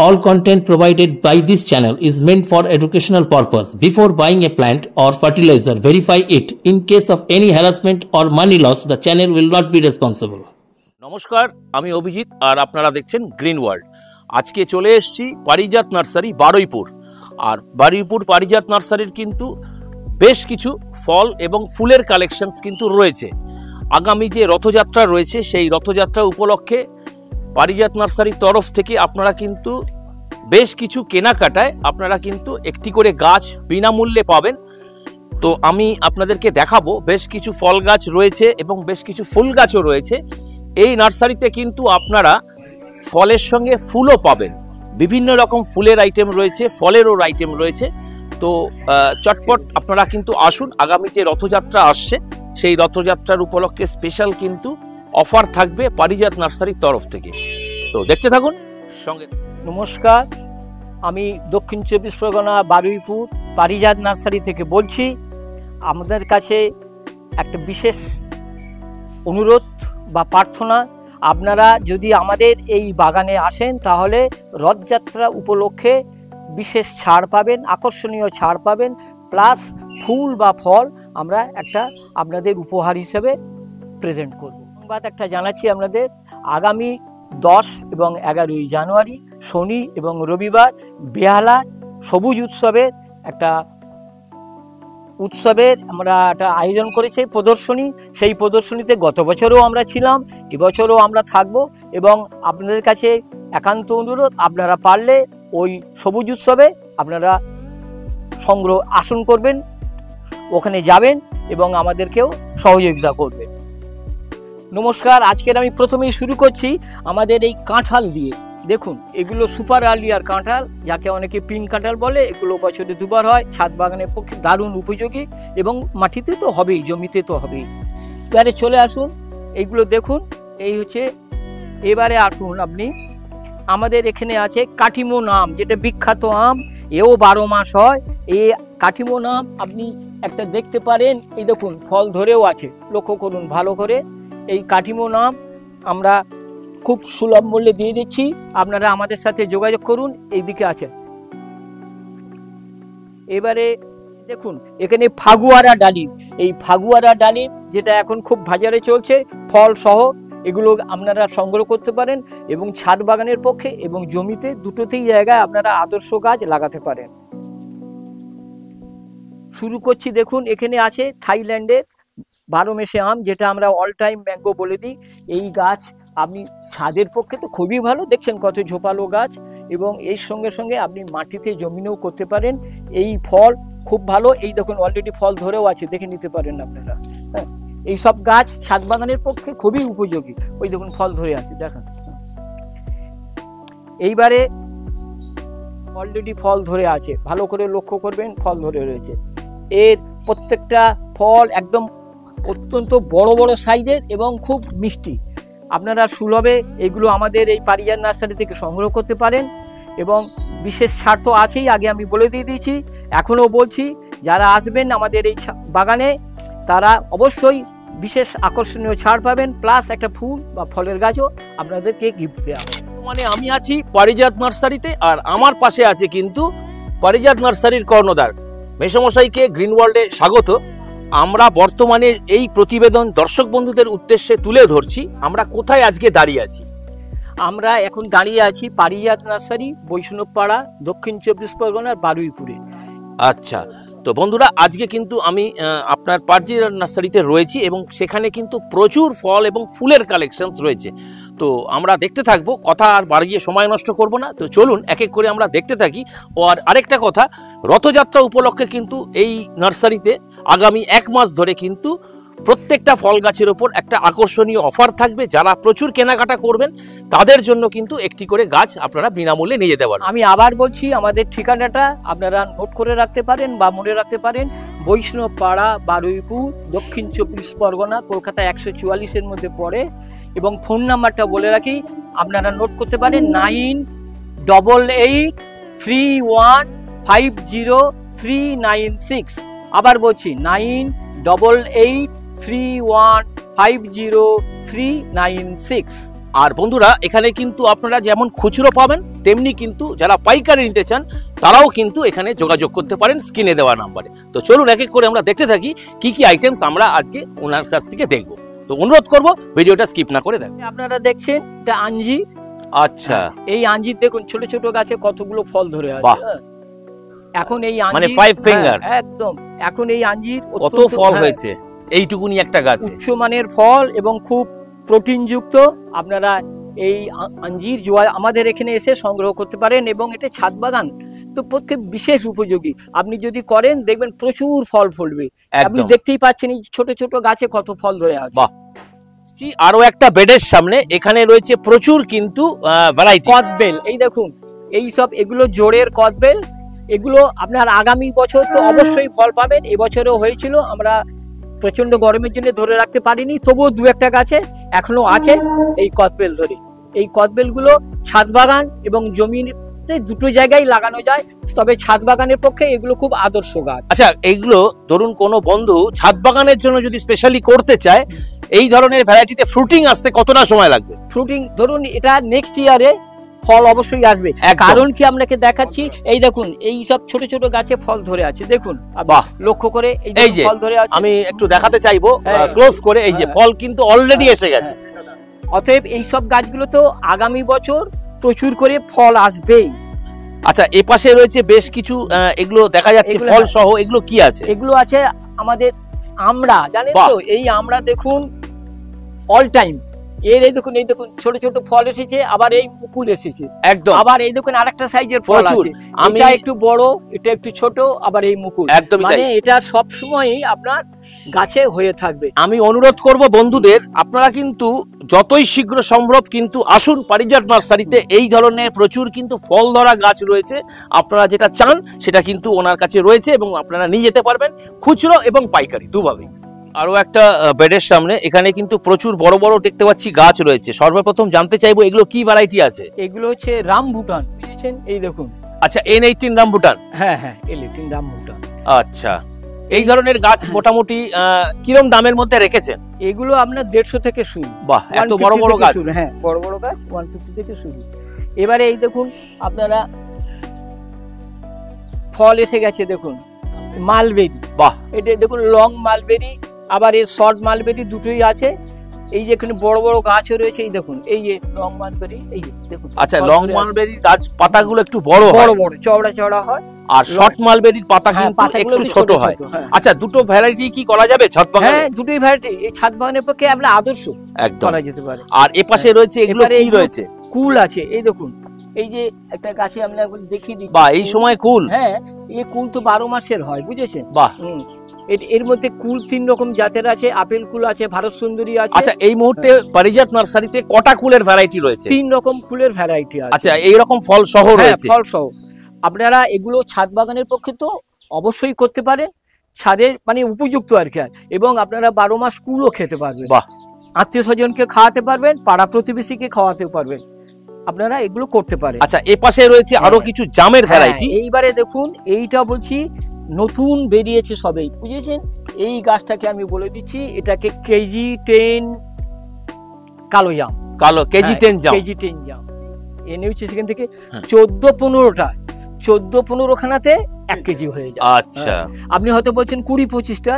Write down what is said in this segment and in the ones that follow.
All content provided by this channel is meant for educational purpose. Before buying a plant or fertilizer, verify it. In case of any harassment or money loss, the channel will not be responsible. নমস্কার, আমি অভিজিৎ আর আপনারা দেখছেন green world. আজকে চলে এসেছি পারিজাত nursery Baruipur. আর বারুইপুর পারিজাত নার্সারির কিন্তু বেশ কিছু ফল এবং ফুলের কালেকশনস কিন্তু রয়েছে। আগামী যে রথযাত্রা রয়েছে সেই রথযাত্রা উপলক্ষে পারিজাত নার্সারির তরফ থেকে আপনারা কিন্তু বেশ কিছু কেনাকাটায় আপনারা কিন্তু একটি করে গাছ বিনামূল্যে পাবেন। তো আমি আপনাদেরকে দেখাবো, বেশ কিছু ফল গাছ রয়েছে এবং বেশ কিছু ফুল গাছও রয়েছে। এই নার্সারিতে কিন্তু আপনারা ফলের সঙ্গে ফুলও পাবেন, বিভিন্ন রকম ফুলের আইটেম রয়েছে, ফলেরও আইটেম রয়েছে। তো চটপট আপনারা কিন্তু আসুন। আগামী যে রথযাত্রা আসছে সেই রথযাত্রার উপলক্ষে স্পেশাল কিন্তু অফার থাকবে পারিজাত নার্সারির তরফ থেকে। তো দেখতে থাকুন সঙ্গে। নমস্কার, আমি দক্ষিণ চব্বিশ পরগনা বারুইপুর পারিজাত নার্সারি থেকে বলছি। আমাদের কাছে একটা বিশেষ অনুরোধ বা প্রার্থনা, আপনারা যদি আমাদের এই বাগানে আসেন তাহলে রথযাত্রা উপলক্ষে বিশেষ ছাড় পাবেন, আকর্ষণীয় ছাড় পাবেন, প্লাস ফুল বা ফল আমরা একটা আপনাদের উপহার হিসেবে প্রেজেন্ট করব। সংবাদ একটা জানাচ্ছি আপনাদের, আগামী 10 এবং 11ই জানুয়ারি শনি এবং রবিবার বেহালা সবুজ উৎসবের আমরা একটা আয়োজন করেছি প্রদর্শনী। সেই প্রদর্শনীতে গত বছরও আমরা ছিলাম, এবছরও আমরা থাকব এবং আপনাদের কাছে একান্ত অনুরোধ, আপনারা পারলে ওই সবুজ উৎসবে আপনারা আসন করবেন, ওখানে যাবেন এবং আমাদেরকেও সহযোগিতা করবেন। নমস্কার, আজকের আমি প্রথমেই শুরু করছি আমাদের এই কাঁঠাল দিয়ে। দেখুন, এগুলো সুপার আর্লিয়ার কাঁঠাল, যাকে অনেকে পিঙ্ক কাঁঠাল বলে। এগুলো বছরে দুবার হয়, ছাদ বাগানের পক্ষে দারুণ উপযোগী এবং মাটিতে তো হবেই, জমিতে তো হবেই। এবারে চলে আসুন, এইগুলো দেখুন, এই হচ্ছে। এবারে আসুন আপনি, আমাদের এখানে আছে কাটিমো আম, যেটা বিখ্যাত আম, এও 12 মাস হয়। এই কাটিমো আম আপনি একটা দেখতে পারেন, এই দেখুন ফল ধরেও আছে, লক্ষ্য করুন ভালো করে। এই কাটিমো আম আমরা খুব সুলভ মূল্যে দিয়ে দিচ্ছি, আপনারা আমাদের সাথে যোগাযোগ করুন। এই দিকে আছে। এবারে দেখুন, এখানে ফাগুয়ারা ডালিম, এই ফাগুয়ারা ডালিম যেটা এখন খুব বাজারে চলছে, ফল সহ, এগুলো আপনারা সংগ্রহ করতে পারেন এবং ছাদ বাগানের পক্ষে এবং জমিতে দুটোতেই জায়গায় আপনারা আদর্শ গাছ লাগাতে পারেন। শুরু করছি, দেখুন এখানে আছে থাইল্যান্ডের 12 মেশে আম, যেটা আমরা অল টাইম ম্যাঙ্গো বলে দিই। এই গাছ আপনি ছাদের পক্ষে তো খুবই ভালো, দেখছেন কত ঝোপালো গাছ, এবং এর সঙ্গে সঙ্গে আপনি মাটিতে জমিনেও করতে পারেন। এই ফল খুব ভালো, এই দেখুন অলরেডি ফল ধরেও আছে, দেখে নিতে পারেন আপনারা। হ্যাঁ, এইসব গাছ ছাদ বাগানের পক্ষে খুবই উপযোগী। ওই দেখুন ফল ধরে আছে, দেখুন। এইবারে অলরেডি ফল ধরে আছে, ভালো করে লক্ষ্য করবেন, ফল ধরে রয়েছে। এর প্রত্যেকটা ফল একদম অত্যন্ত বড় বড় সাইজের এবং খুব মিষ্টি। আপনারা সুলভে এগুলো আমাদের এই পারিজাত নার্সারি থেকে সংগ্রহ করতে পারেন এবং বিশেষ ছাড় তো আছেই, আগে আমি বলে দিয়ে দিয়েছি, এখনও বলছি। যারা আসবেন আমাদের এই বাগানে তারা অবশ্যই বিশেষ আকর্ষণীয় ছাড় পাবেন, প্লাস একটা ফুল বা ফলের গাছও আপনাদেরকে গিফট দেওয়া হবে। মানে আমি আছি পারিজাত নার্সারিতে, আর আমার পাশে আছে কিন্তু পারিজাত নার্সারির কর্ণধার মেসমশাইকে গ্রিন ওয়ার্ল্ডে স্বাগত। আমরা বর্তমানে এই প্রতিবেদন দর্শক বন্ধুদের উদ্দেশ্যে তুলে ধরছি। আমরা কোথায় আজকে দাঁড়িয়ে আছি? আমরা এখন দাঁড়িয়ে আছি পারিজাত নার্সারি, বৈষ্ণবপাড়া, দক্ষিণ 24 পরগনার বারুইপুরে। আচ্ছা, তো বন্ধুরা, আজকে কিন্তু আমি আপনার পারিজাত নার্সারিতে রয়েছি এবং সেখানে কিন্তু প্রচুর ফল এবং ফুলের কালেকশনস রয়েছে। তো আমরা দেখতে থাকবো, কথা আর বাড়িয়ে সময় নষ্ট করব না। তো চলুন এক এক করে আমরা দেখতে থাকি। আর আরেকটা কথা, রথযাত্রা উপলক্ষে কিন্তু এই নার্সারিতে আগামী 1 মাস ধরে কিন্তু প্রত্যেকটা ফল গাছের ওপর একটা আকর্ষণীয় অফার থাকবে। যারা প্রচুর কেনাকাটা করবেন তাদের জন্য কিন্তু একটি করে গাছ আপনারা বিনামূল্যে নিয়ে যেতে পারেন। আমি আবার বলছি, আমাদের ঠিকানাটা আপনারা নোট করে রাখতে পারেন বা মনে রাখতে পারেন, বৈষ্ণবপাড়া, বারুইপুর, দক্ষিণ 24 পরগনা, কলকাতা 144-এর মধ্যে পড়ে। এবং ফোন নাম্বারটা বলে রাখি, আপনারা নোট করতে পারেন 98883150 আবার বলছি 98883150 396। আর বন্ধুরা এখানে কিন্তু আপনারা যেমন খুচরো পাবেন তেমনি কিন্তু যারা পাইকারি নিতে চান তারাও কিন্তু এখানে যোগাযোগ করতে পারেন স্ক্রিনে দেওয়া নাম্বারে। তো চলুন এক এক করে আমরা দেখতে থাকি কি কি আইটেমস আমরা আজকে ওনার কাছ থেকে দেখবো। তো অনুরোধ করব ভিডিওটা স্কিপ না করে দেখুন। আপনারা দেখছেন এটা আঞ্জির। আচ্ছা, এই আঞ্জির দেখুন ছোট ছোট গাছে কতগুলো ফল ধরে আছে। এখন এই আঞ্জির মানে 5 ফিঙ্গার একদম, এখন এই আঞ্জির কত ফল হয়েছে এইটুকুনি একটা গাছে, উচ্চমানের ফল এবং খুব প্রোটিন যুক্ত। আপনারা এই আঞ্জির আমাদের এখানে এসে সংগ্রহ করতে পারেন এবং এটা ছাদ বাগান তো পক্ষে বিশেষ উপযোগী। আপনি যদি করেন দেখবেন প্রচুর ফল ফলবে। আপনি দেখতেই পাচ্ছেন এই ছোট ছোট গাছে কত ফল ধরে আছে। বাহ, আরো একটা বেডের সামনে এখানে রয়েছে প্রচুর কিন্তু ভ্যারাইটি কদবেল। এই দেখুন এই সব এগুলো জোড়ের কদবেল। এগুলো আপনার আগামী বছর তো অবশ্যই ফল পাবেন। এবছরেও হয়েছিল, আমরা প্রচন্ড গরমের জন্য ধরে রাখতে পারিনি, তবুও দু একটা গাছে এখনো আছে এই কদবেল ধরে। এই কদবেলগুলো ছাদ বাগান এবং জমিতে দুটো জায়গায় লাগানো যায়, তবে ছাদ বাগানের পক্ষে এগুলো খুব আদর্শ গাছ। আচ্ছা, এইগুলো ধরুন কোনো বন্ধু ছাদ বাগানের জন্য যদি স্পেশালি করতে চায়, এই ধরনের ভ্যারাইটিতে ফ্রুটিং আসতে কতটা সময় লাগবে? ফ্রুটিং ধরুন এটা নেক্সট ইয়ারে ফল অবশ্যই আসবে। কারণ কি আপনাকে দেখাচ্ছি, এই দেখুন এই সব ছোট ছোট গাছে ফল ধরে আছে, দেখুন লক্ষ্য করে এই যে ফল ধরে আছে। আমি একটু দেখাতে চাইবো ক্লোজ করে, এই যে ফল কিন্তু অলরেডি এসে গেছে। অতএব এই সব গাছগুলো তো আগামী বছর প্রচুর করে ফল আসবেই। আচ্ছা, এ পাশে রয়েছে বেশ কিছু, এগুলো দেখা যাচ্ছে ফল সহ, এগুলো কি আছে? এগুলো আছে আমাদের আমরা, জানেন তো এই আমরা দেখুন অল টাইম এই দেখুন ছোট ছোট ফল এসেছে, আবার এই মুকুল এসেছে একদম, আবার এই দেখুন আরেকটা সাইজের ফল আছে, এটা একটু বড় এটা একটু ছোট, আবার এই মুকুল একদম, মানে এটা সব সময়ই আপনার গাছে হয়ে থাকবে। আমি অনুরোধ করব বন্ধুদের, আপনারা কিন্তু যতই শীঘ্র সম্ভব কিন্তু আসুন পারিজাত নার্সারিতে। এই ধরনের প্রচুর কিন্তু ফল ধরা গাছ রয়েছে, আপনারা যেটা চান সেটা কিন্তু ওনার কাছে রয়েছে এবং আপনারা নিয়ে যেতে পারবেন খুচরো এবং পাইকারি দুভাবেই। আরো একটা বেডের সামনে এখানে কিন্তু প্রচুর বড় বড় দেখতে পাচ্ছি গাছ রয়েছে। সর্বপ্রথম জানতে চাইবো এগুলো কি ভ্যারাইটি আছে? এগুলো হচ্ছে রামবুটান, বুঝেছেন? এই দেখুন। আচ্ছা, N18 রামবুটান। হ্যাঁ হ্যাঁ, N18 রামবুটান। আচ্ছা, এই ধরনের গাছ মোটামুটি কিরম দামের মধ্যে রেখেছেন? এগুলো আপনার 150 থেকে শুরু। বাহ, এত বড় বড় গাছ। হ্যাঁ, বড় বড় গাছ 150 থেকে শুরু। এবারে এই দেখুন আপনারা ফল এসে গেছে, দেখুন মালবেরি। বাহ, এটা দেখুন লং মালবেরি, আবার এই শর্ট মালবেরি দুটোই আছে। এই যে এখানে বড় বড় গাছও রয়েছে, এই দেখুন এই যে লং মালবেরি, এই যে দেখুন। আচ্ছা, লং মালবেরি গাছ পাতাগুলো একটু বড় বড় বড় চওড়া চওড়া হয়, আর শর্ট মালবেরির পাতা কিন্তু একটু ছোট হয়। আচ্ছা, দুটো ভ্যারাইটি কি করা যাবে ছাদ বাগানে? হ্যাঁ, দুটোই ভ্যারাইটি এই ছাদ বাগানের পক্ষে আপনার আদর্শ করা যেতে পারে। আর এ পাশে রয়েছে এগুলো কি রয়েছে? কুল আছে, এই দেখুন এই যে একটা গাছে আমরা দেখিয়ে দিই। বাহ, এই সময় কুল। হ্যাঁ, এই কুল তো 12 মাসের হয়, বুঝেছেন? বাহ, এর মধ্যে কুল 3 রকম জাতের আছে, আপেল কুল আছে, ভারত সুন্দরী আছে। আচ্ছা, এই মুহূর্তে পারিজাত নার্সারিতে কটা কুলের ভ্যারাইটি রয়েছে? 3 রকম কুলের ভ্যারাইটি আছে। আচ্ছা, এই রকম ফল সহ রয়েছে? ফল সহ। আপনারা এগুলো ছাদ বাগানের পক্ষে তো অবশ্যই করতে পারেন, ছাদে মানে উপযুক্ত আর কি, এবং আপনারা 12 মাস কুলও খেতে পারবেন। বাহ, আত্মীয় স্বজনকে খাওয়াতে পারবেন, পাড়া প্রতিবেশীকে খাওয়াতে পারবেন, আপনারা এগুলো করতে পারেন। আচ্ছা, এ পাশে রয়েছে আরো কিছু জামের ভ্যারাইটি। এইবারে দেখুন এইটা বলছি নতুন বেরিয়েছে সবেই, বুঝেছেন? এই গাছটাকে আমি বলে দিচ্ছি, এটাকে কেজি 10 কালো জাম। কেজি 10 জাম এনে হচ্ছে সেখান থেকে 14-15টা 14-15 খানাতে 1 কেজি হয়ে যায়। আচ্ছা, আপনি হয়তো বলছেন 20-25টা,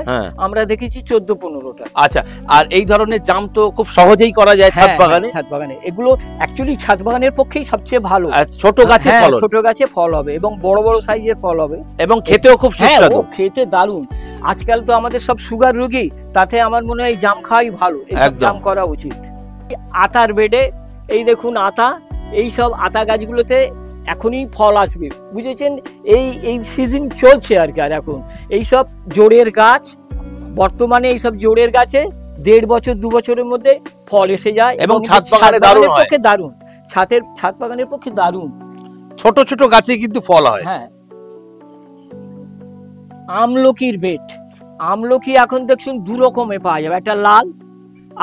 আমরা দেখেছি 14-15টা। আচ্ছা, আর এই ধরনের জাম তো খুব সহজেই করা যায় ছাদ বাগানে। ছাদ বাগানে এগুলো অ্যাকচুয়ালি ছাদ বাগানের পক্ষেই সবচেয়ে ভালো। ছোট গাছে ফল, ছোট গাছে ফল হবে এবং বড় বড় সাইজের ফল হবে, এবং খেতেও খুব সুস্বাদু। খেতে দারুণ। আজকাল তো আমাদের সব সুগার রোগী, তাতে আমার মনে হয় জাম খাওয়াই ভালো, জাম করা উচিত। আতার বেডে এই দেখুন আতা, এই সব আতা গাছগুলোতে এখনই ফল আসবে, বুঝেছেন? এই সিজন চলছে আর কি। আর এখন এই সব জোড়ের গাছ, বর্তমানে এই সব জোড়ের গাছে 1.5 বছর 2 বছরের মধ্যে ফল এসে যায় এবং ছাদ বাগানের পক্ষে দারুণ। ছাদ বাগানের পক্ষে দারুণ। ছোট ছোট গাছে কিন্তু ফল হয়। হ্যাঁ, আমলকির বেড। আমলকি এখন দেখুন 2 রকমের পাওয়া যাবে, একটা লাল,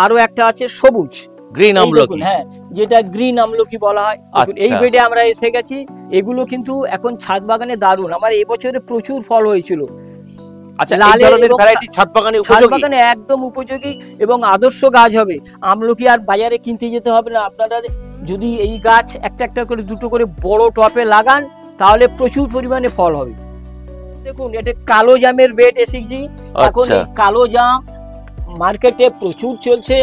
আরো একটা আছে সবুজ, গ্রিন আমলকি। হ্যাঁ, যেটা গ্রিন আমলকি বলা হয়। এই বেডে আমরা এসে গেছি। এগুলো কিন্তু এখন ছাদ বাগানে দারুণ। আমার এবছরে প্রচুর ফল হয়েছিল, আচ্ছা, এই ধরনের ভ্যারাইটি ছাদ বাগানে উপযোগী? ছাদ বাগানে একদম উপযোগী এবং আদর্শ গাছ হবে। আমলকি আর বাজারে কিনতে যেতে হবে না। আপনারা যদি এই গাছ একটা একটা করে দুটো করে বড় টপে লাগান তাহলে প্রচুর পরিমাণে ফল হবে। দেখুন এটা কালো জামের বেড এসেছি। এখন এই কালো জাম মার্কেটে প্রচুর চলছে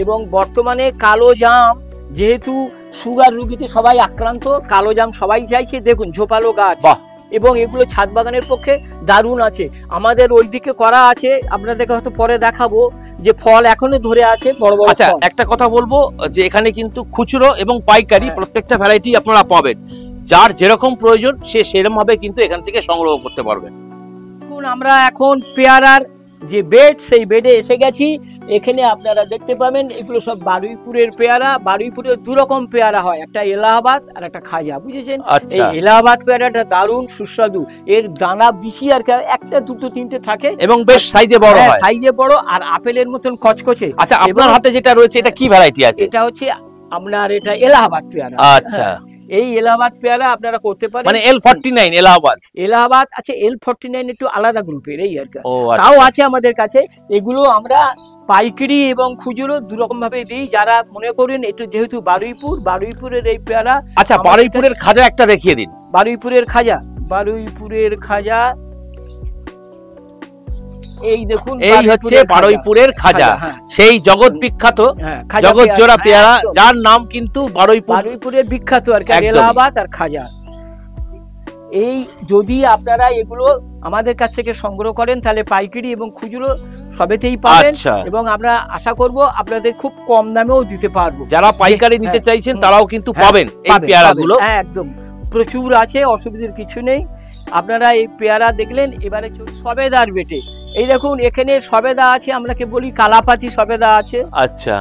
এবং বর্তমানে কালো জাম যেহেতু সুগার রোগীতে সবাই আক্রান্ত, কালো জাম সবাই চাইছে। দেখুন ঝোপালো গাছ এবং এগুলো ছাদ বাগানের পক্ষে দারুণ আছে। আমাদের ওইদিকে করা আছে, আপনাদেরকে হয়তো পরে দেখাবো যে ফল এখনো ধরে আছে বড় বড়। আচ্ছা, একটা কথা বলবো যে এখানে কিন্তু খুচরো এবং পাইকারি প্রত্যেকটা ভ্যারাইটি আপনারা পাবেন। যার যেরকম প্রয়োজন সে সেরকম ভাবে কিন্তু এখান থেকে সংগ্রহ করতে পারবেন। আমরা এখন পেয়ারার যে বেড সেই বেডে এসে গেছি। এখানে আপনারা দেখতে পাবেন এগুলো সব বারুইপুরের পেয়ারা। বারুইপুরের দু রকম পেয়ারা হয়, একটা এলাহাবাদ আর একটা খাজা, বুঝেছেন? এই এলাহাবাদ পেয়ারাটা দারুণ সুস্বাদু, এর দানা বেশি আর একটা দুটো তিনটে থাকে এবং বেশ সাইজে বড় হয়। সাইজে বড় আর আপেলের মতন কচকচে। আচ্ছা, আপনার হাতে যেটা রয়েছে এটা কি ভ্যারাইটি আছে? এটা হচ্ছে আপনার এটা এলাহাবাদ পেয়ারা। আচ্ছা, এই এলাহাবাদ পেয়ারা আপনারা করতে পারেন, মানে L49 এলাহাবাদ আছে। L49 একটু আলাদা গ্রুপের এই আর কি, তাও আছে আমাদের কাছে। এগুলো আমরা পাইকারি এবং খুচরো দু রকম ভাবে দিই। যারা মনে করেন একটু যেহেতু বারুইপুরের এই পেয়ারা। আচ্ছা, বারুইপুরের খাজা একটা দেখিয়ে দিন। বারুইপুরের খাজা এই দেখুন, এই হচ্ছে বারুইপুরের খাজা, সেই জগৎ বিখ্যাত জগৎ জোড়া পেয়ারা, যার নাম কিন্তু বারুইপুরের বিখ্যাত আর কি, এলাহাবাদ আর খাজা। এই যদি আপনারা এগুলো আমাদের কাছ থেকে সংগ্রহ করেন তাহলে পাইকারি এবং খুচরো সবেতেই পাবেন এবং আমরা আশা করব আপনাদের খুব কম দামেও দিতে পারবো। যারা পাইকারি নিতে চাইছেন তারাও কিন্তু পাবেন এই পেয়ারাগুলো। একদম প্রচুর আছে, অসুবিধার কিছু নেই। আপনারা এই পেয়ারা দেখলেন। এবারে সবেদার বেটে এই দেখুন, এখানে সবেদা আছে, আমরাকে বলি কালাপাতি সবেদা আছে। আচ্ছা,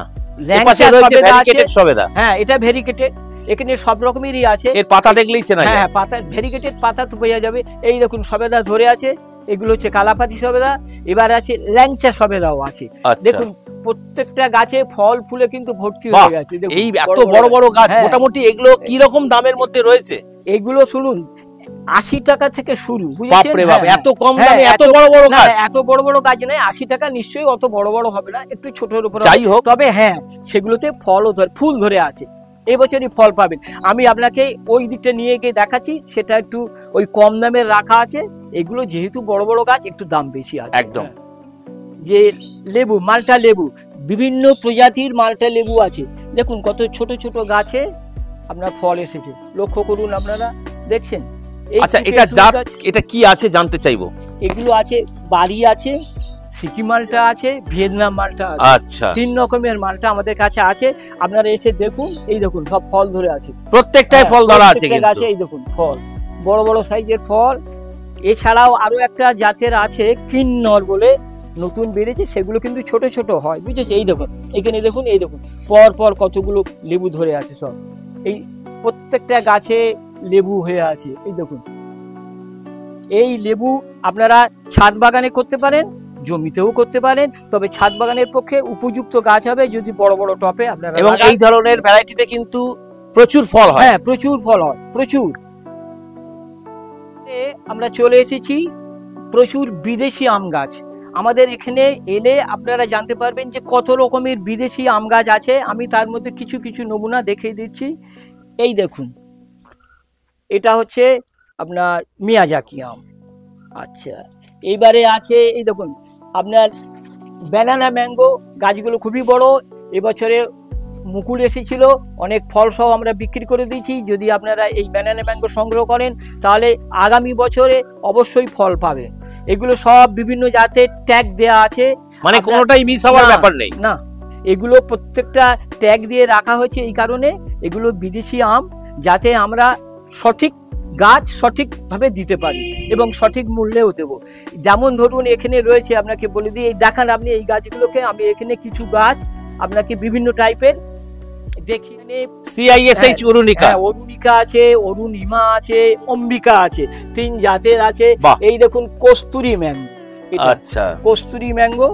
হ্যাঁ এটা ভেরিকেটেড। এখানে সব রকমেরই আছে। এর পাতা দেখলেই চেনা যায়। হ্যাঁ, পাতা ভেরিকেটেড পাতা তো বোঝা যাবে। এই দেখুন সবেদা ধরে আছে, এগুলো হচ্ছে কালাপাতি সবেদা। এবার আছে ল্যাংচা সবেদাও আছে। দেখুন প্রত্যেকটা গাছে ফল ফুলে কিন্তু ভর্তি হয়ে গেছে। এই এত বড় বড় গাছ, মোটামুটি এগুলো কি রকম দামের মধ্যে রয়েছে? এগুলো শুনুন 80 টাকা থেকে শুরু, বাপরে বাপ, এত কম দামে এত বড় বড় গাছ? এত বড় বড় গাছ নয়, 80 টাকা নিশ্চয়ই অত বড় বড় হবে না, একটু ছোটর উপর। যাই হোক, তবে হ্যাঁ সেগুলোতে ফলও ফুল ধরে আছে। এই বছরই ফল পাবেন। আমি আপনাকে ওই দিকটা নিয়ে গিয়ে দেখাচ্ছি, সেটা একটু ওই কম দামের রাখা আছে। এগুলো যেহেতু বড় বড় গাছ একটু দাম বেশি আছে। একদম। যে লেবু, মাল্টা লেবু, বিভিন্ন প্রজাতির মাল্টা লেবু আছে। দেখুন কত ছোট ছোট গাছে আপনার ফল এসেছে, লক্ষ্য করুন, আপনারা দেখছেন। আচ্ছা, এটা জাত এটা কি আছে জানতে চাইবো। এগুলো আছে বাড়ি আছে, সিকিম মালটা আছে, ভিয়েতনাম মালটা আছে। আচ্ছা, 3 রকমের মালটা আমাদের কাছে আছে। আপনারা এসে দেখুন, এই দেখুন সব ফল ধরে আছে, প্রত্যেকটাই ফল ধরা আছে কিন্তু। এই দেখুন ফল, বড় বড় সাইজের ফল। এছাড়াও আরো একটা জাতের আছে কিন্নর বলে, নতুন বেরিয়েছে, সেগুলো কিন্তু ছোট ছোট হয়, বুঝেছে? এই দেখুন এখানে দেখুন, এই দেখুন পর পর কতগুলো লেবু ধরে আছে সব। এই প্রত্যেকটা গাছে লেবু হয়ে আছে। এই দেখুন, এই লেবু আপনারা ছাদ বাগানে করতে পারেন, জমিতেও করতে পারেন, তবে ছাদ বাগানের পক্ষে উপযুক্ত গাছ হবে যদি বড় বড় টপে আপনারা। এবং এই ধরনের ভ্যারাইটিতে কিন্তু প্রচুর ফল হয়। হ্যাঁ, প্রচুর ফল হয়, প্রচুর। আমরা চলে এসেছি প্রচুর বিদেশি আম গাছ। আমাদের এখানে এলে আপনারা জানতে পারবেন যে কত রকমের বিদেশি আম গাছ আছে। আমি তার মধ্যে কিছু কিছু নমুনা দেখিয়ে দিচ্ছি। এই দেখুন, এটা হচ্ছে আপনার মিয়াজাকি আম। আচ্ছা, এইবারে আছে এই দেখুন আপনার ব্যানানা ম্যাঙ্গো, গাছগুলো খুবই বড়। এবছরে মুকুল এসেছিল, অনেক ফল সহ আমরা বিক্রি করে দিয়েছি। যদি আপনারা এই ব্যানানা ম্যাঙ্গো সংগ্রহ করেন তাহলে আগামী বছরে অবশ্যই ফল পাবেন। এগুলো সব বিভিন্ন জাতের ট্যাগ দেয়া আছে, মানে কোনোটাই মিস হওয়ার ব্যাপার নেই। না, এগুলো প্রত্যেকটা ট্যাগ দিয়ে রাখা হয়েছে এই কারণে, এগুলো বিদেশি আম, যাতে আমরা সঠিক গাছ সঠিকভাবে দিতে পারি এবং সঠিক মূল্যেও দেবো। যেমন ধরুন এখানে রয়েছে, আপনাকে বলে দিই, এই দেখান আপনি এই গাছগুলোকে। আমি এখানে কিছু গাছ আপনাকে বিভিন্ন টাইপের দেখি। CISH অরুণিকা, অরুণিকা আছে, অরুণিমা আছে, অম্বিকা আছে, 3 জাতের আছে। এই দেখুন কস্তুরি ম্যাঙ্গো। আচ্ছা, কস্তুরি ম্যাঙ্গো,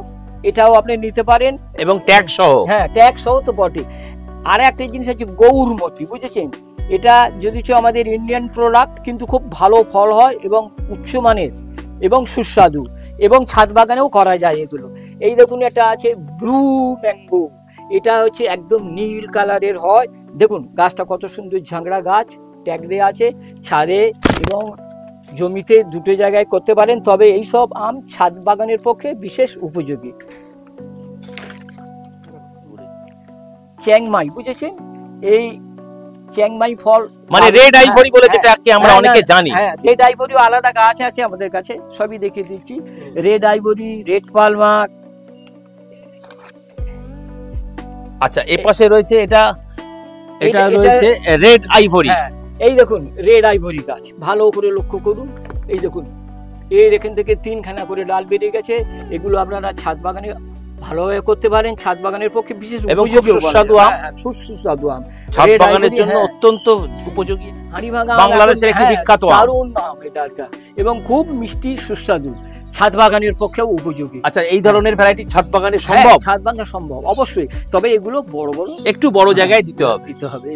এটাও আপনি নিতে পারেন এবং ট্যাগ সহ। হ্যাঁ, ট্যাগ সহ তো বটে। আর একটা জিনিস আছে গৌরমতি, বুঝেছেন? এটা যদিও আমাদের ইন্ডিয়ান প্রোডাক্ট, কিন্তু খুব ভালো ফল হয় এবং উচ্চমানের এবং সুস্বাদু। এবং ছাদ বাগানেও করা যায় এগুলো। এই দেখুন এটা আছে ব্লু ম্যাঙ্গো, এটা হচ্ছে একদম নীল কালারের হয়। দেখুন গাছটা কত সুন্দর ঝাংড়া গাছ, ট্যাগ দেওয়া আছে ছাদে এবং জমিতে দুটো জায়গায় করতে পারেন। তবে এই সব আম ছাদ বাগানের পক্ষে বিশেষ উপযোগী। চ্যাংমাই, বুঝেছেন? এই চ্যাংমাই ফল মানে রেড আইভরি বলে যেটাকে আমরা অনেকে জানি। হ্যাঁ, রেড আইভরিও আলাদা গাছ আছে আমাদের কাছে, সবই দেখিয়ে দিচ্ছি। Red ivory, red Palmer. আচ্ছা, এই পাশে রয়েছে এটা রয়েছে রেড আইভরি। হ্যাঁ, এই দেখুন রেড আইভরি গাছ, ভালো করে লক্ষ্য করুন। এই দেখুন এর এখান থেকে 3খানা করে ডাল বেরিয়ে গেছে। এগুলো আপনারা ছাদ বাগানে ভালোভাবে করতে পারেন, ছাদ বাগানের পক্ষে বিশেষ উপযোগী। সুস্বাদু আম, সুস্বাদু আম ছাদ বাগানের জন্য অত্যন্ত উপযোগী। হাড়িভাঙা বাংলাদেশের একটি বিখ্যাত আম, দারুণ আম এটা এবং খুব মিষ্টি সুস্বাদু, ছাদ বাগানের পক্ষেও উপযোগী। আচ্ছা, এই ধরনের ভ্যারাইটি ছাদ বাগানে সম্ভব? ছাদ বাগানে সম্ভব অবশ্যই, তবে এগুলো বড় বড় একটু বড় জায়গায় দিতে হবে।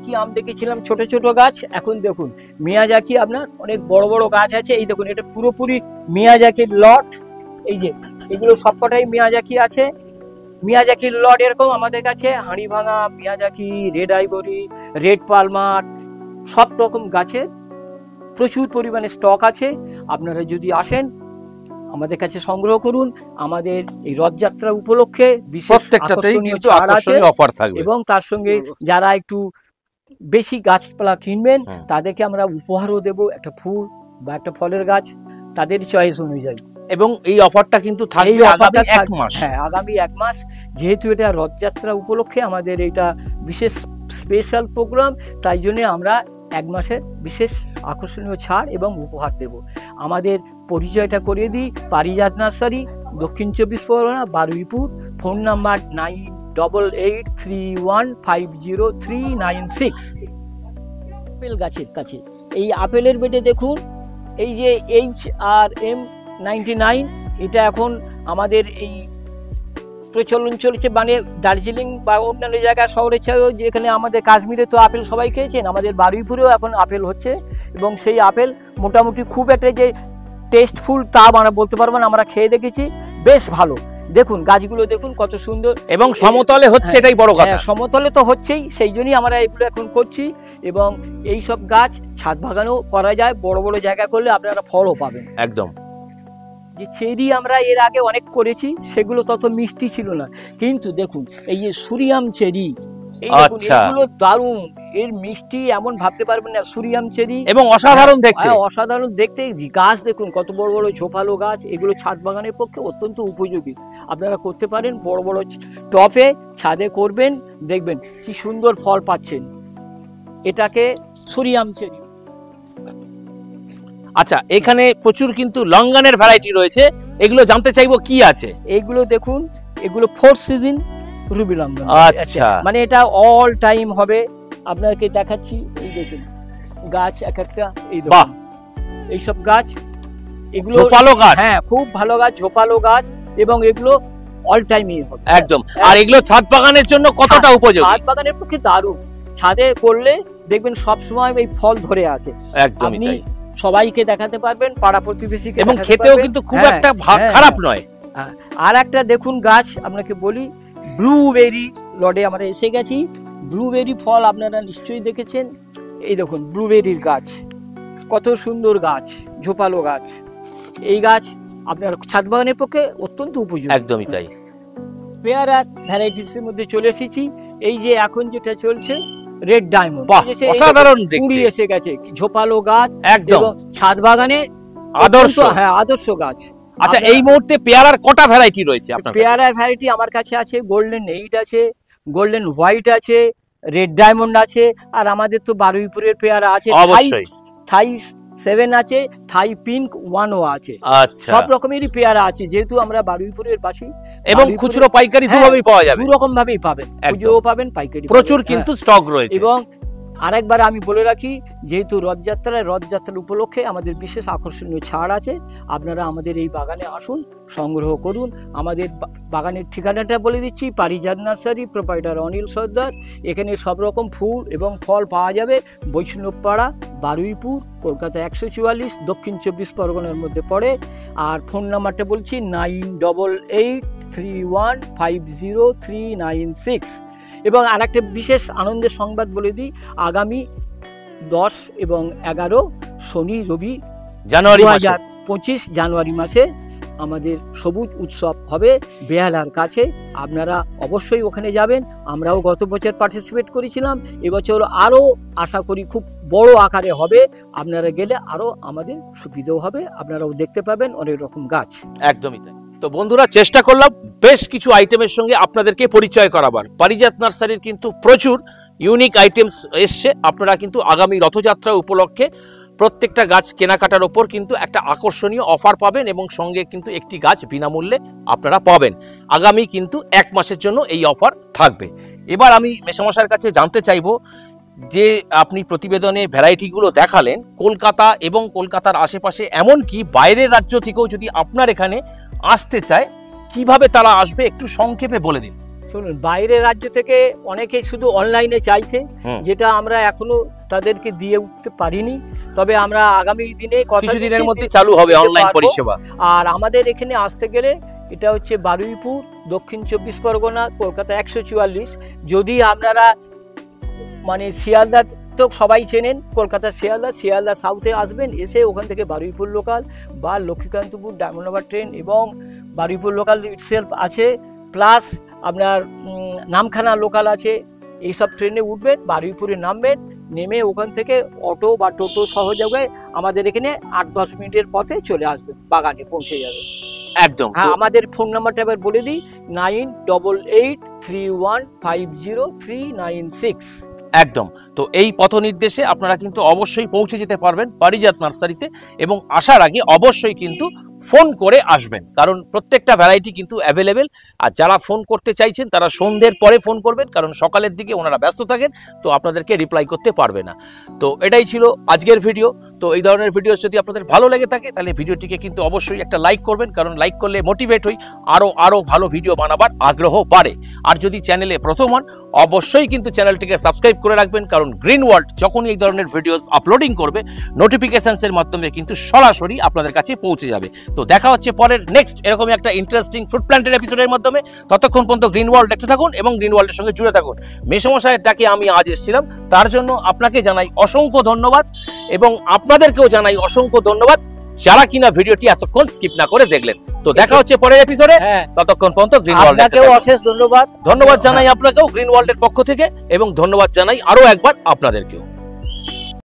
কি আম দেখেছিলাম ছোট ছোট গাছ, এখন দেখুন মিয়াজাকি আপনার অনেক বড় বড় গাছ আছে। এই দেখুন এটা পুরোপুরি মিয়াজাকির লট। এই যে এগুলো সবকটাই মিয়াজাকি আছে, মিয়াজাকির লট এরকম আমাদের কাছে। হাড়িভাঙা, Miyazaki, red ivory, red palmer, সব রকম গাছের প্রচুর পরিমাণে স্টক আছে। আপনারা যদি আসেন আমাদের কাছে সংগ্রহ করুন। আমাদের এই রথযাত্রা উপলক্ষে বিশেষ আকর্ষণীয় ছাড় আছে এবং তার সঙ্গে যারা একটু বেশি গাছপালা কিনবেন তাদেরকে আমরা উপহারও দেব, একটা ফুল বা একটা ফলের গাছ তাদের চয়েস অনুযায়ী। এবং এই অফারটা কিন্তু থাকবে আগামী 1 মাস। হ্যাঁ, আগামী 1 মাস, যেহেতু এটা রথযাত্রা উপলক্ষে আমাদের এটা বিশেষ স্পেশাল প্রোগ্রাম, তাই জন্য আমরা 1 মাসের বিশেষ আকর্ষণীয় ছাড় এবং উপহার দেব। আমাদের পরিচয়টা করিয়ে দিই, পারিজাত নার্সারি, দক্ষিণ 24 Pargana, Baruipur. Phone number 9883150396। Apple গাছের কাছে এই আপেলের বেডে দেখুন এই যে HRM99, এটা এখন আমাদের এই প্রচলন চলেছে, মানে দার্জিলিং বা অন্যান্য জায়গায় শহরে ছাড়াও, যেখানে আমাদের কাশ্মীরে তো আপেল সবাই খেয়েছেন, আমাদের বারুইপুরেও এখন আপেল হচ্ছে। এবং সেই আপেল মোটামুটি খুব একটা যে টেস্টফুল তা আমরা বলতে পারবো না, আমরা খেয়ে দেখেছি, বেশ ভালো। দেখুন গাছগুলো দেখুন কত সুন্দর এবং সমতলে হচ্ছে, এটাই বড় কথা। সমতলে তো হচ্ছেই, সেই জন্যই আমরা এগুলো এখন করছি। এবং এই সব গাছ ছাদ বাগানেও করা যায়, বড় বড় জায়গা করলে আপনারা ফলও পাবেন। একদম। যে চেরি আমরা এর আগে অনেক করেছি, সেগুলো তত মিষ্টি ছিল না, কিন্তু দেখুন এই যে সুরিয়াম চেরি, এগুলো দারুণ, এর মিষ্টি এমন ভাবতে পারবেন না। সুরিয়াম চেরি এবং অসাধারণ দেখতে, অসাধারণ দেখতে। গাছ দেখুন কত বড় বড় ঝোপালো গাছ, এগুলো ছাদ বাগানের পক্ষে অত্যন্ত উপযোগী। আপনারা করতে পারেন, বড় বড় টপে ছাদে করবেন, দেখবেন কি সুন্দর ফল পাচ্ছেন। এটাকে সুরিয়াম চেরি। আচ্ছা, এখানে প্রচুর কিন্তু লঙ্গানের ভ্যারাইটি রয়েছে, এগুলো জানতে চাইবো কি আছে। এইগুলো দেখুন, এগুলো 4 সিজন রুবি লঙ্গন। আচ্ছা, মানে এটা অল টাইম হবে। আপনাকে দেখাচ্ছি, এই দেখুন গাছ এক একটা, এই দেখুন এইসব গাছ, এগুলো ঝোপালো গাছ। হ্যাঁ, খুব ভালো গাছ, ঝোপালো গাছ, এবং এগুলো অল টাইমই হবে একদম। আর এগুলো ছাদ বাগানের জন্য কতটা উপযোগী? ছাদ বাগানের পক্ষে দারুণ। ছাদে করলে দেখবেন সব সময় এই ফল ধরে আছে। একদমই তাই। সবাইকে দেখাতে পারবেন, পাড়া প্রতিবেশীকে, এবং খেতেও কিন্তু খুব একটা খারাপ নয়। আর একটা দেখুন গাছ আপনাকে বলি, ব্লুবেরি লডে আমরা এসে গেছি। ব্লুবেরি ফল আপনারা নিশ্চয়ই দেখেছেন। এই দেখুন ব্লুবেরির গাছ, কত সুন্দর গাছ, ঝোপালো গাছ। এই গাছ আপনার ছাদ বাগানের পক্ষে অত্যন্ত উপযোগী। একদমই তাই। পেয়ারা ভ্যারাইটিসের মধ্যে চলে এসেছি। এই যে এখন যেটা চলছে রেড ডায়মন্ড, অসাধারণ দেখতে, কুড়ি এসে গেছে, ঝোপালো গাচ, একদম ছাদ বাগানে আদর্শ। হ্যাঁ, আদর্শ গাছ। আচ্ছা, এই মুহূর্তে পেয়ারার কটা ভ্যারাইটি রয়েছে আপনার? পেয়ারার ভ্যারাইটি আমার কাছে আছে, গোল্ডেন 8 আছে, গোল্ডেন হোয়াইট আছে, রেড ডায়মন্ড আছে, আর আমাদের তো বারুইপুরের পেয়ারা আছে, অবশ্যই থাই 7 আছে, থাই পিঙ্ক 1ও আছে। আচ্ছা, সব রকমেরই পেয়ারা আছে, যেহেতু আমরা বারুইপুরের বাসী। এবং খুচরো পাইকারি দুভাবেই পাওয়া যাবে, দু রকম ভাবেই পাবেন, খুচরোও পাবেন, পাইকারি প্রচুর কিন্তু স্টক রয়েছে। এবং আরেকবার আমি বলে রাখি, যেহেতু রথযাত্রার উপলক্ষে আমাদের বিশেষ আকর্ষণীয় ছাড় আছে। আপনারা আমাদের এই বাগানে আসুন, সংগ্রহ করুন। আমাদের বাগানের ঠিকানাটা বলে দিচ্ছি, পারিজাত নার্সারি, প্রোপাইটার অনিল সর্দার। এখানে সব রকম ফুল এবং ফল পাওয়া যাবে। বৈষ্ণবপাড়া, বারুইপুর, কলকাতা 144, দক্ষিণ 24 পরগনার মধ্যে পড়ে। আর ফোন নাম্বারটা বলছি 9888315036। এবং আর একটা বিশেষ আনন্দের সংবাদ বলে দিই, আগামী 10 এবং 11 শনি রবি জানুয়ারি 2025 জানুয়ারি মাসে আমাদের সবুজ উৎসব হবে বেহালার কাছে। আপনারা অবশ্যই ওখানে যাবেন। আমরাও গত বছর পার্টিসিপেট করেছিলাম, এবছর আরও আশা করি খুব বড় আকারে হবে। আপনারা গেলে আরও আমাদের সুবিধাও হবে, আপনারাও দেখতে পাবেন অনেক রকম গাছ। একদমই তাই। তো বন্ধুরা, চেষ্টা করলাম বেশ কিছু আইটেমের সঙ্গে আপনাদেরকে পরিচয় করাবার। পারিজাত নার্সারির কিন্তু প্রচুর ইউনিক আইটেমস এসছে। আপনারা কিন্তু আগামী রথযাত্রা উপলক্ষে প্রত্যেকটা গাছ কেনাকাটার ওপর কিন্তু একটা আকর্ষণীয় অফার পাবেন এবং সঙ্গে কিন্তু একটি গাছ বিনামূল্যে আপনারা পাবেন। আগামী কিন্তু 1 মাসের জন্য এই অফার থাকবে। এবার আমি মেসমশাইয়ের কাছে জানতে চাইবো যে আপনি প্রতিবেদনে ভ্যারাইটিগুলো দেখালেন, কলকাতা এবং কলকাতার আশেপাশে এমনকি বাইরের রাজ্য থেকেও যদি আপনার এখানে আসতে চায়, কিভাবে তারা আসবে একটু সংক্ষেপে বলে দিন। শুনুন, বাইরের রাজ্য থেকে অনেকে শুধু অনলাইনে চাইছে, যেটা আমরা এখনো তাদেরকে দিয়ে উঠতে পারিনি। তবে আমরা আগামী দিনে কিছুদিনের মধ্যে চালু হবে অনলাইন পরিষেবা। আর আমাদের এখানে আসতে গেলে এটা হচ্ছে বারুইপুর, দক্ষিণ 24 পরগনা, কলকাতা 144। যদি আপনারা মানে শিয়ালদা তো সবাই চেনেন, কলকাতা শিয়ালদা সাউথে আসবেন, এসে ওখান থেকে বারুইপুর লোকাল বা লক্ষ্মীকান্তপুর ডায়মন্ড হারবার ট্রেন এবং বারুইপুর লোকাল ইটসেলফ আছে, প্লাস আপনার নামখানা লোকাল আছে। এইসব ট্রেনে উঠবেন, বারুইপুরে নামবেন, নেমে ওখান থেকে অটো বা টোটো সহযোগে আমাদের এখানে 8-10 মিনিটের পথে চলে আসবেন, বাগানে পৌঁছে যাবে একদম। হ্যাঁ, আমাদের ফোন নাম্বারটা এবার বলে দিই, 9888315036। একদম। তো এই পথ নির্দেশে আপনারা কিন্তু অবশ্যই পৌঁছে যেতে পারবেন পারিজাত নার্সারিতে, এবং আসার আগে অবশ্যই কিন্তু ফোন করে আসবেন, কারণ প্রত্যেকটা ভ্যারাইটি কিন্তু অ্যাভেলেবেল। আর যারা ফোন করতে চাইছেন তারা সন্ধ্যের পরে ফোন করবেন, কারণ সকালের দিকে ওনারা ব্যস্ত থাকেন, তো আপনাদেরকে রিপ্লাই করতে পারবে না। তো এটাই ছিল আজকের ভিডিও। তো এই ধরনের ভিডিও যদি আপনাদের ভালো লেগে থাকে তাহলে ভিডিওটিকে কিন্তু অবশ্যই একটা লাইক করবেন, কারণ লাইক করলে মোটিভেট হই, আরও ভালো ভিডিও বানাবার আগ্রহ বাড়ে। আর যদি চ্যানেলে প্রথম হন অবশ্যই কিন্তু চ্যানেলটিকে সাবস্ক্রাইব করে রাখবেন, কারণ গ্রিন ওয়ার্ল্ড যখনই এই ধরনের ভিডিওস আপলোডিং করবে নোটিফিকেশনসের মাধ্যমে কিন্তু সরাসরি আপনাদের কাছে পৌঁছে যাবে। তো দেখা হচ্ছে পরের নেক্সট এরকমই একটা ইন্টারেস্টিং ফ্রুট প্ল্যান্টের এপিসোডের মাধ্যমে। ততক্ষণ পর্যন্ত গ্রিন ওয়ার্ল্ড দেখতে থাকুন এবং গ্রিন ওয়ার্ল্ডের সঙ্গে জুড়ে থাকুন। মেসমশাইয়ের ডাকে আমি আজ এসেছিলাম, তার জন্য আপনাকে জানাই অসংখ্য ধন্যবাদ, এবং আপনাদেরকেও জানাই অসংখ্য ধন্যবাদ যারা কিনা ভিডিওটি এতক্ষণ স্কিপ না করে দেখলেন। তো দেখা হচ্ছে পরের এপিসোডে, ততক্ষণ পর্যন্ত গ্রিন ওয়ার্ল্ড। আপনাকেও অশেষ ধন্যবাদ জানাই আপনাকেও গ্রিন ওয়ার্ল্ডের পক্ষ থেকে, এবং ধন্যবাদ জানাই আরো একবার আপনাদেরকেও।